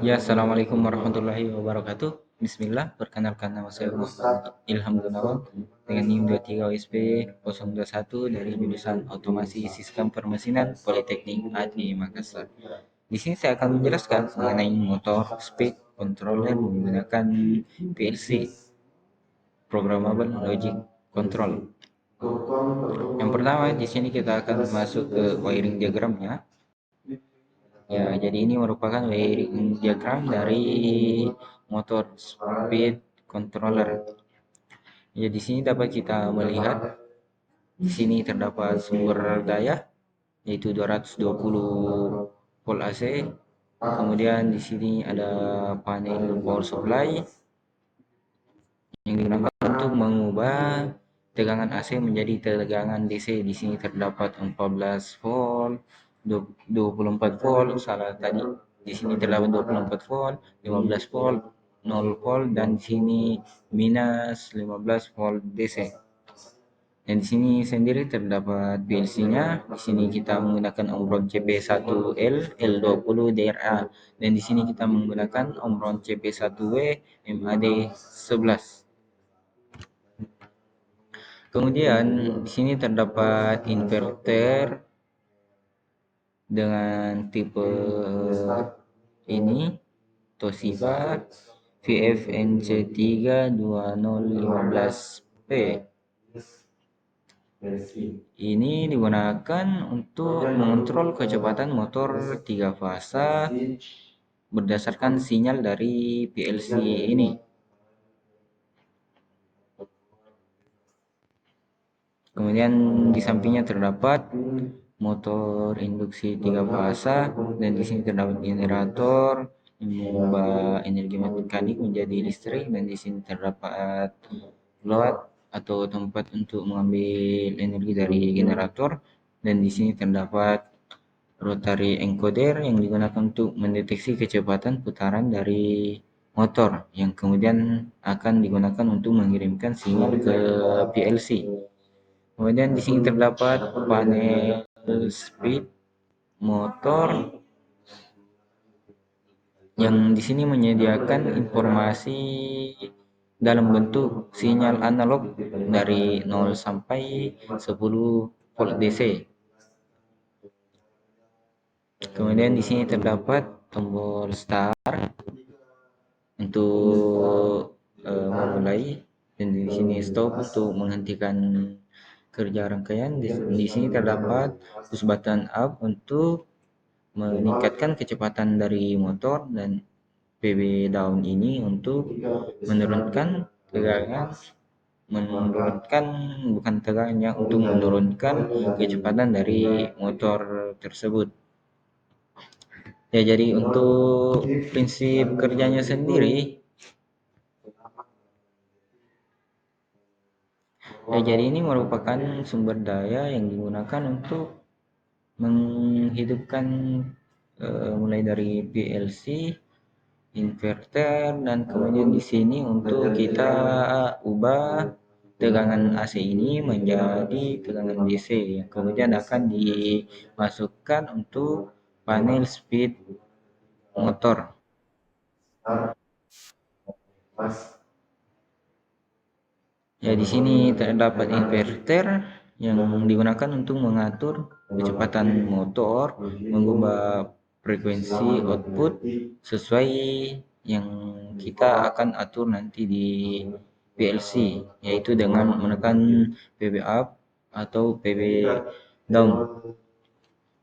Ya, Assalamualaikum warahmatullahi wabarakatuh. Bismillah, perkenalkan nama saya Muhammad Ilham Gunawan dengan NIM 23 OSP 021 dari jurusan Otomasi Sistem Permesinan Politeknik ADI Makassar. Di sini saya akan menjelaskan mengenai motor speed controller menggunakan PLC, Programmable Logic Control. Yang pertama, di sini kita akan masuk ke wiring diagramnya. Ya, jadi ini merupakan wiring diagram dari motor speed controller. Ya, di sini dapat kita melihat di sini terdapat sumber daya yaitu 220 volt AC. Kemudian di sini ada panel power supply yang digunakan untuk mengubah tegangan AC menjadi tegangan DC. Di sini terdapat 14 volt, 24 volt, salah tadi. Di sini terdapat 24 volt, 15 volt, 0 volt, dan di sini minus 15 volt DC. Dan di sini sendiri terdapat PLC-nya. Di sini kita menggunakan Omron CP1L L20 DRA, dan di sini kita menggunakan Omron CP1W MAD 11. Kemudian di sini terdapat inverter dengan tipe ini Toshiba VFNC32015P. Ini digunakan untuk mengontrol kecepatan motor 3 fasa berdasarkan sinyal dari PLC ini. Kemudian di sampingnya terdapat motor induksi 3 fasa, dan di sini terdapat generator yang mengubah energi mekanik menjadi listrik, dan di sini terdapat load atau tempat untuk mengambil energi dari generator, dan di sini terdapat rotary encoder yang digunakan untuk mendeteksi kecepatan putaran dari motor yang kemudian akan digunakan untuk mengirimkan sinyal ke PLC. Kemudian di sini terdapat panel speed motor yang di sini menyediakan informasi dalam bentuk sinyal analog dari 0 sampai 10 volt DC. Kemudian di sini terdapat tombol start untuk memulai, dan di sini stop untuk menghentikan kerja rangkaian. Di sini terdapat push button up untuk meningkatkan kecepatan dari motor, dan PB down ini untuk menurunkan tegangan, bukan tegangannya, untuk menurunkan kecepatan dari motor tersebut. Ya, jadi untuk prinsip kerjanya sendiri, ya, jadi ini merupakan sumber daya yang digunakan untuk menghidupkan mulai dari PLC, inverter, dan kemudian di sini untuk kita ubah tegangan AC ini menjadi tegangan DC yang kemudian akan dimasukkan untuk panel speed motor. Ya, di sini terdapat inverter yang digunakan untuk mengatur kecepatan motor, mengubah frekuensi output sesuai yang kita akan atur nanti di PLC, yaitu dengan menekan PB up atau PB down.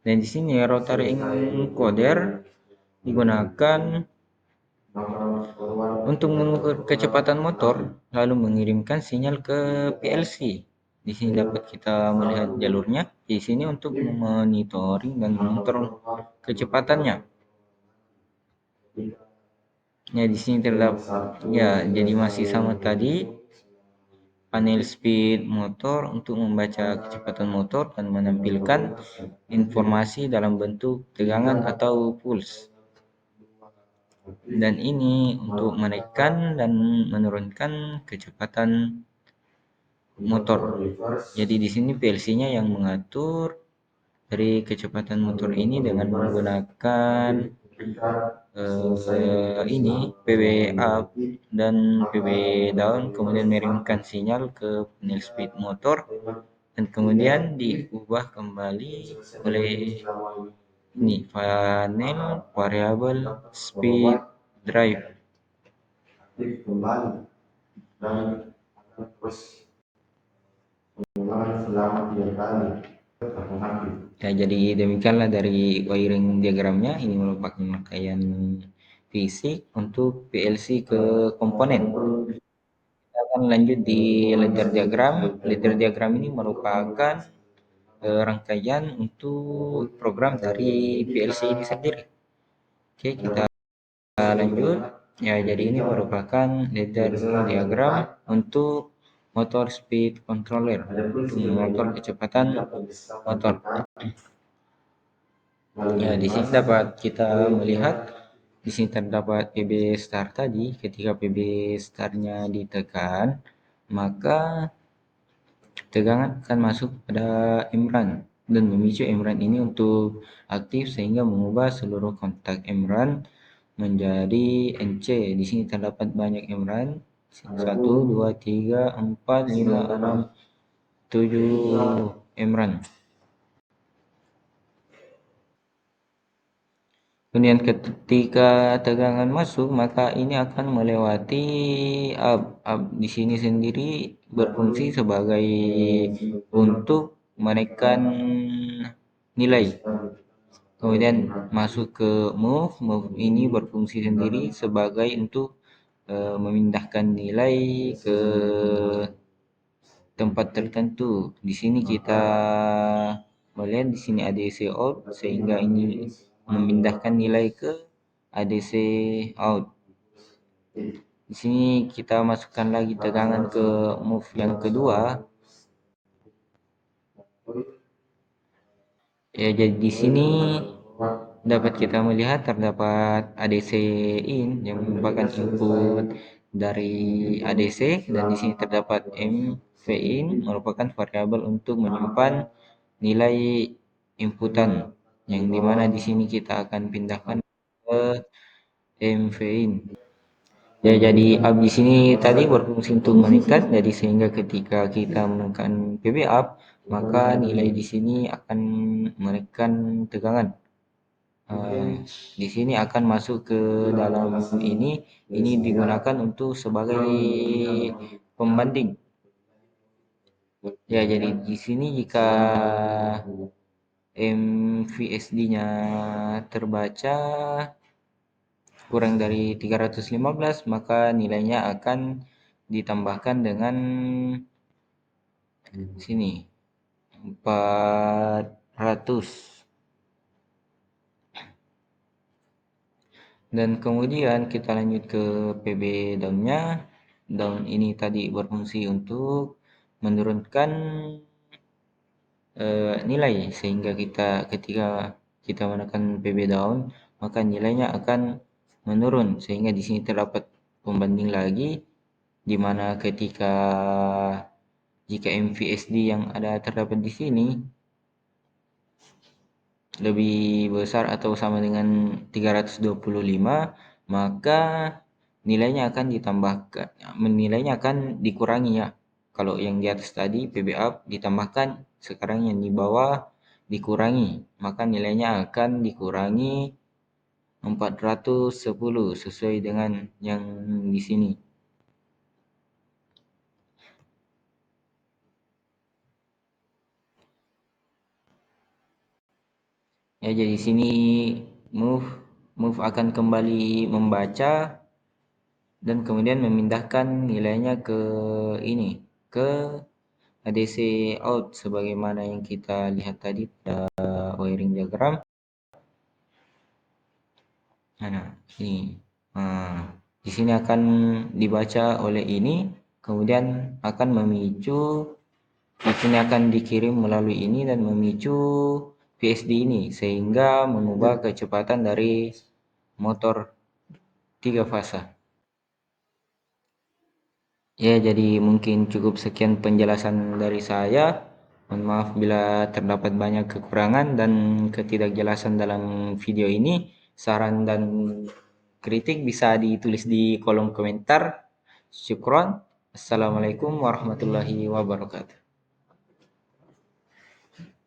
Dan di sini rotary encoder digunakan untuk mengukur kecepatan motor lalu mengirimkan sinyal ke PLC. Di sini dapat kita melihat jalurnya. Di sini untuk monitoring dan mengontrol kecepatannya. Ya, di sini terdapat, ya, jadi masih sama tadi, panel speed motor untuk membaca kecepatan motor dan menampilkan informasi dalam bentuk tegangan atau pulse. Dan ini untuk menaikkan dan menurunkan kecepatan motor. Jadi di sini PLC-nya yang mengatur dari kecepatan motor ini dengan menggunakan ini PB up dan PB down, kemudian mengirimkan sinyal ke panel speed motor dan kemudian diubah kembali oleh ini panel variable speed drive. Ya, jadi demikianlah dari wiring diagramnya. Ini merupakan rangkaian fisik untuk PLC ke komponen. Kita akan lanjut di ladder diagram. Ladder diagram ini merupakan rangkaian untuk program dari PLC ini sendiri. Oke, kita lanjut. Ya, jadi ini merupakan ladder diagram untuk motor speed controller, untuk mengatur kecepatan motor. Ya, di sini dapat kita melihat di sini terdapat PB start tadi. Ketika PB startnya ditekan, maka tegangan akan masuk pada Emran dan memicu Emran ini untuk aktif sehingga mengubah seluruh kontak Emran menjadi NC. Di sini terdapat banyak Emran. 1, 2, 3, 4, 5, 6, 7 Emran. Kemudian ketika tegangan masuk, maka ini akan melewati up. Up di sini sendiri berfungsi sebagai untuk menaikkan nilai. Kemudian masuk ke move. Move ini berfungsi sendiri sebagai untuk memindahkan nilai ke tempat tertentu. Di sini kita melihat di sini ADC out sehingga ini memindahkan nilai ke ADC out. Di sini kita masukkan lagi tegangan ke move yang kedua. Ya, jadi di sini dapat kita melihat terdapat ADC in yang merupakan input dari ADC dan di sini terdapat MV in merupakan variabel untuk menyimpan nilai inputan yang dimana di sini kita akan pindahkan ke MV in. Ya, jadi up di sini tadi berfungsi untuk meningkat, jadi sehingga ketika kita menekan PB up, maka nilai di sini akan menekan tegangan. Di sini akan masuk ke dalam ini digunakan untuk sebagai pembanding. Ya, jadi di sini jika MVSD-nya terbaca kurang dari 315, maka nilainya akan ditambahkan dengan sini 400. Dan kemudian kita lanjut ke PB down-nya. Down ini tadi berfungsi untuk menurunkan nilai sehingga ketika kita menekan PB down, maka nilainya akan menurun sehingga di sini terdapat pembanding lagi di mana jika MVSD yang ada terdapat di sini lebih besar atau sama dengan 325, maka nilainya akan dikurangi ya. Kalau yang di atas tadi PB up ditambahkan, sekarang yang di bawah dikurangi, maka nilainya akan dikurangi 410 sesuai dengan yang di sini. Ya, jadi sini move akan kembali membaca dan kemudian memindahkan nilainya ke ke ADC out sebagaimana yang kita lihat tadi pada wiring diagram. Nah, ini. Di sini akan dibaca oleh ini, kemudian akan memicu, di sini akan dikirim melalui ini dan memicu PSD ini sehingga mengubah kecepatan dari motor 3 fasa. Ya, jadi mungkin cukup sekian penjelasan dari saya. Mohon maaf bila terdapat banyak kekurangan dan ketidakjelasan dalam video ini. Saran dan kritik bisa ditulis di kolom komentar. Syukron. Assalamualaikum warahmatullahi wabarakatuh.